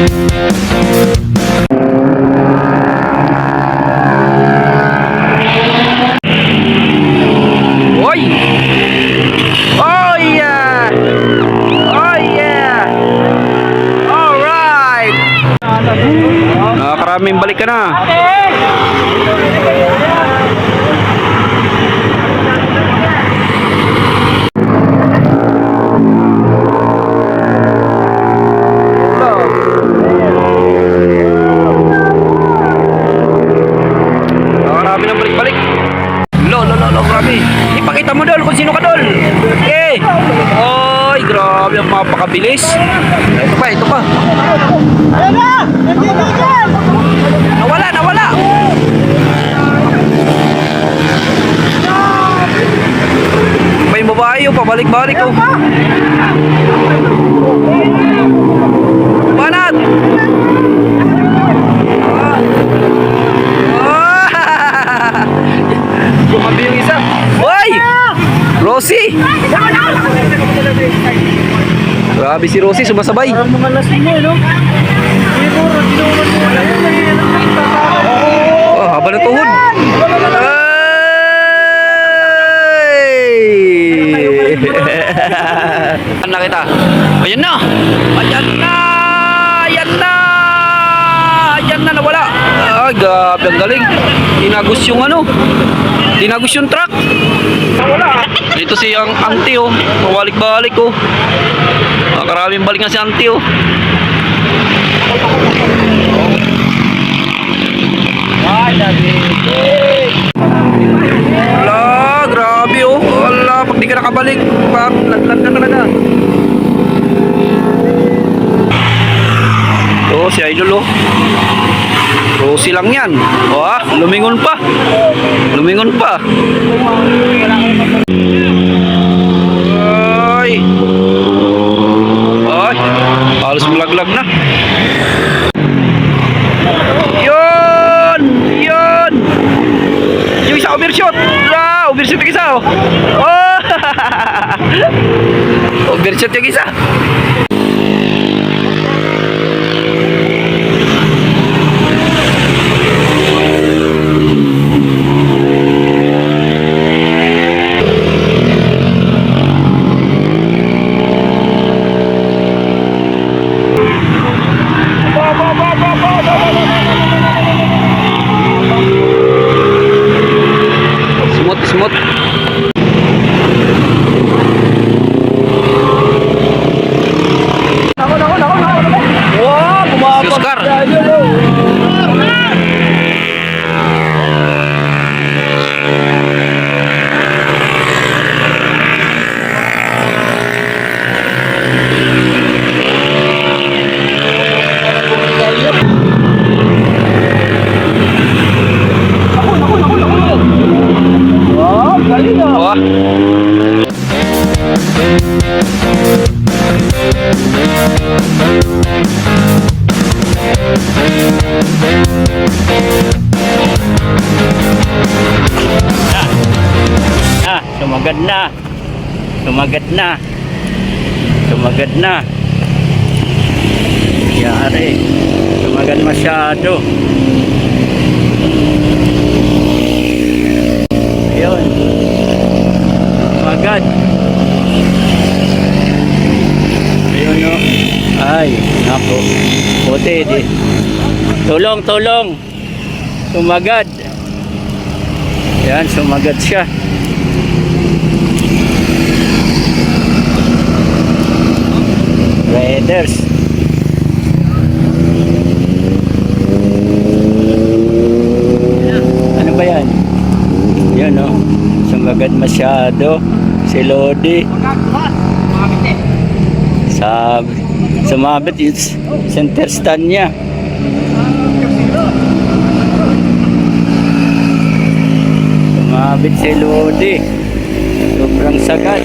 Oy! Oh yeah! Oh yeah! Alright! Nakakaraming balik ka na. Nakarami ng balik-balik. Lo, grabe. Ipakita mo dol kung sino ka dol. Eh. Oy, grabe ang mapakabilis. Ito pa. Nawala. Pa yung babae yung pabalik-balik oh. Banat! Kumabi yung isa. Hoy! Rosie! Grabe si Rosie, sumasabay. Parang mga lasing mo, no? Siguro, dinuman mo na yun. Oh, haba ng tuhod. Ay! Ano kita? Ayan na! Nawala. Ah, gabi ang galing. Tinagos yung truck. Nawala. Dito si ang auntie oh. Mawalik-balik oh. Nakaraming balik nga si auntie oh. Wala, grabe oh. Wala, pag di ka nakabalik, latlat ka talaga. Oh, si Idol oh. Rosie lang yan. Wah, lumingon pa. Ay. Halos malaglag na. Yun. Yung isa overshot. Overshot yung isa oh. Overshot yung isa. Smooth. Wow, bumabag. Oscar. Wah. Sumagad na. Yari. Sumagad masyado. Ayun. Sumagad. Ayun no. Ay, nako. Buti di. Tulong. Sumagad. Yan, sumagad siya. Raiders. Ano ba yan? Yun no. Sumagad masyado. Si Lodi. Sumabit yung center stand niya. Sumabit si Lodi. Sobrang sagad.